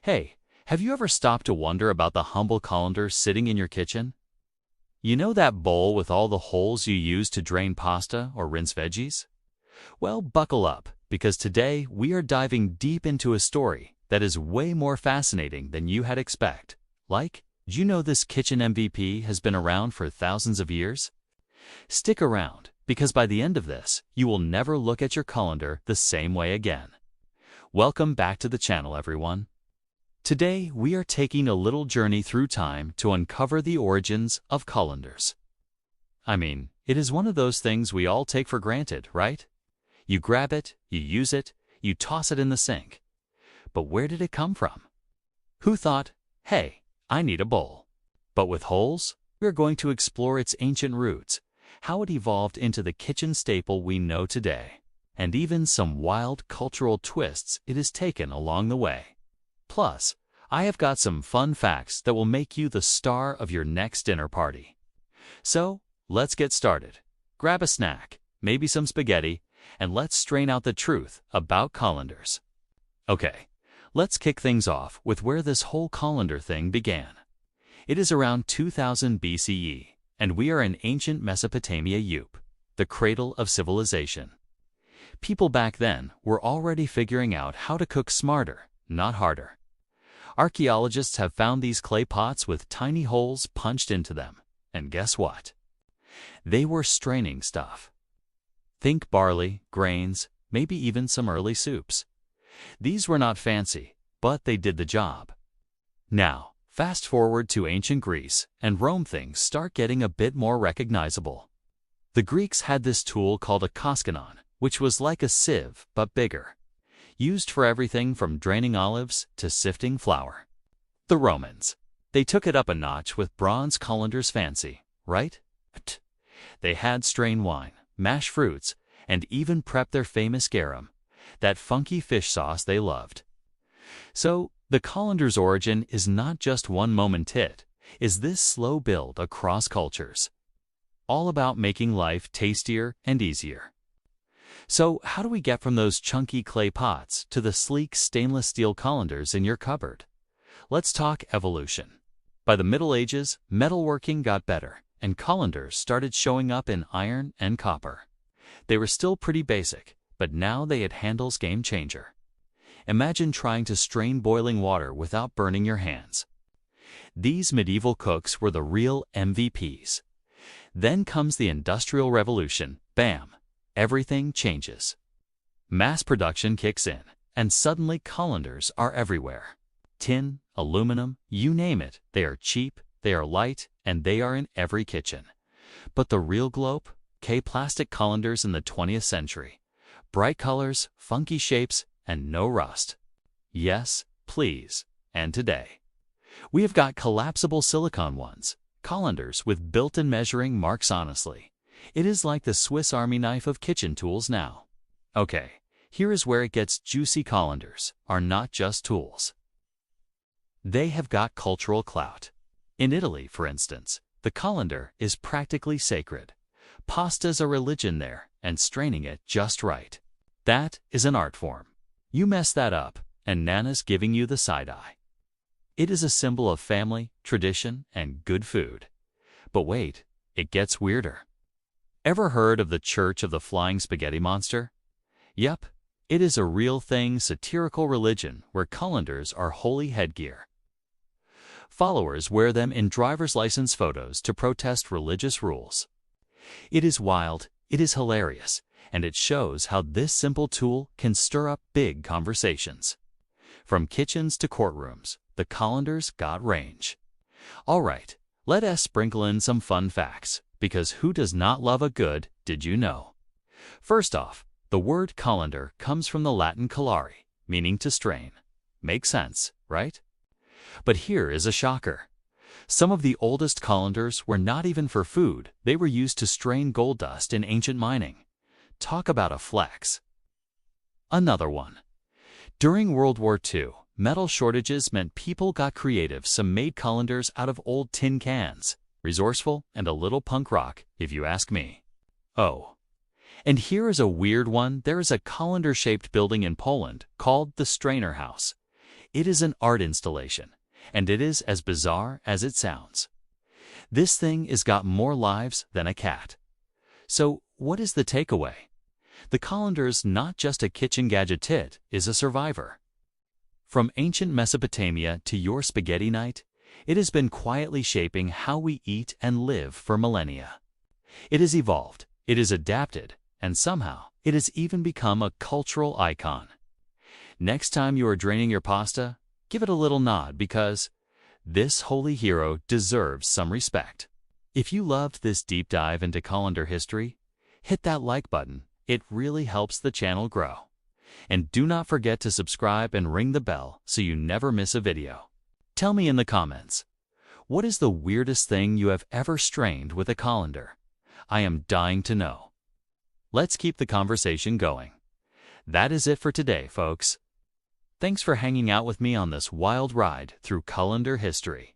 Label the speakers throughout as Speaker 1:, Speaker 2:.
Speaker 1: Hey, have you ever stopped to wonder about the humble colander sitting in your kitchen? You know that bowl with all the holes you use to drain pasta or rinse veggies? Well, buckle up, because today we are diving deep into a story that is way more fascinating than you had expect. Like, do you know this kitchen MVP has been around for thousands of years? Stick around, because by the end of this, you will never look at your colander the same way again. Welcome back to the channel, everyone. Today, we are taking a little journey through time to uncover the origins of colanders. I mean, it is one of those things we all take for granted, right? You grab it, you use it, you toss it in the sink. But where did it come from? Who thought, hey, I need a bowl? But with holes, we are going to explore its ancient roots, how it evolved into the kitchen staple we know today, and even some wild cultural twists it has taken along the way. Plus, I have got some fun facts that will make you the star of your next dinner party. So, let's get started. Grab a snack, maybe some spaghetti, and let's strain out the truth about colanders. Okay, let's kick things off with where this whole colander thing began. It is around 2000 BCE, and we are in ancient Mesopotamia, the cradle of civilization. People back then were already figuring out how to cook smarter, not harder. Archaeologists have found these clay pots with tiny holes punched into them, and guess what? They were straining stuff. Think barley, grains, maybe even some early soups. These were not fancy, but they did the job. Now, fast forward to ancient Greece, and Rome, things start getting a bit more recognizable. The Greeks had this tool called a koskanon, which was like a sieve, but bigger, used for everything from draining olives to sifting flour. The Romans, they took it up a notch with bronze colanders, fancy, right? They had strained wine, mashed fruits, and even prepped their famous garum, that funky fish sauce they loved. So, the colander's origin is not just one moment, it is this slow build across cultures, all about making life tastier and easier. So, how do we get from those chunky clay pots to the sleek stainless steel colanders in your cupboard? Let's talk evolution. By the Middle Ages, metalworking got better, and colanders started showing up in iron and copper. They were still pretty basic, but now they had handles, game changer. Imagine trying to strain boiling water without burning your hands. These medieval cooks were the real MVPs. Then comes the Industrial Revolution, bam! Everything changes. Mass production kicks in, and suddenly colanders are everywhere. Tin, aluminum, you name it, they are cheap, they are light, and they are in every kitchen. But the real globe? Plastic colanders in the 20th century. Bright colors, funky shapes, and no rust. Yes, please. And today, we have got collapsible silicone ones, colanders with built-in measuring marks. Honestly, it is like the Swiss Army knife of kitchen tools now. Okay, here is where it gets juicy. Colanders are not just tools. They have got cultural clout. In Italy, for instance, the colander is practically sacred. Pasta's a religion there, and straining it just right, that is an art form. You mess that up, and Nana's giving you the side eye. It is a symbol of family, tradition, and good food. But wait, it gets weirder. Ever heard of the Church of the Flying Spaghetti Monster? Yep, it is a real thing, satirical religion where colanders are holy headgear. Followers wear them in driver's license photos to protest religious rules. It is wild, it is hilarious, and it shows how this simple tool can stir up big conversations. From kitchens to courtrooms, the colanders got range. All right, let us sprinkle in some fun facts, because who does not love a good did you know? First off, the word colander comes from the Latin colare, meaning to strain. Makes sense, right? But here is a shocker. Some of the oldest colanders were not even for food, they were used to strain gold dust in ancient mining. Talk about a flex. Another one. During World War II, metal shortages meant people got creative. Some made colanders out of old tin cans. Resourceful and a little punk rock, if you ask me. Oh. And here is a weird one. There is a colander-shaped building in Poland called the Strainer House. It is an art installation, and it is as bizarre as it sounds. This thing has got more lives than a cat. So, what is the takeaway? The Colander's not just a kitchen gadget, it is a survivor. From ancient Mesopotamia to your spaghetti night, it has been quietly shaping how we eat and live for millennia. It has evolved, it has adapted, and somehow it has even become a cultural icon. Next time you are draining your pasta, give it a little nod because this holy hero deserves some respect. If you loved this deep dive into Colander history, hit that like button. It really helps the channel grow. And do not forget to subscribe and ring the bell so you never miss a video. Tell me in the comments, what is the weirdest thing you have ever strained with a colander? I am dying to know. Let's keep the conversation going. That is it for today, folks. Thanks for hanging out with me on this wild ride through Colander history.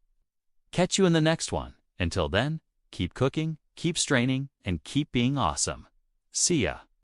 Speaker 1: Catch you in the next one. Until then, keep cooking, keep straining, and keep being awesome. See ya.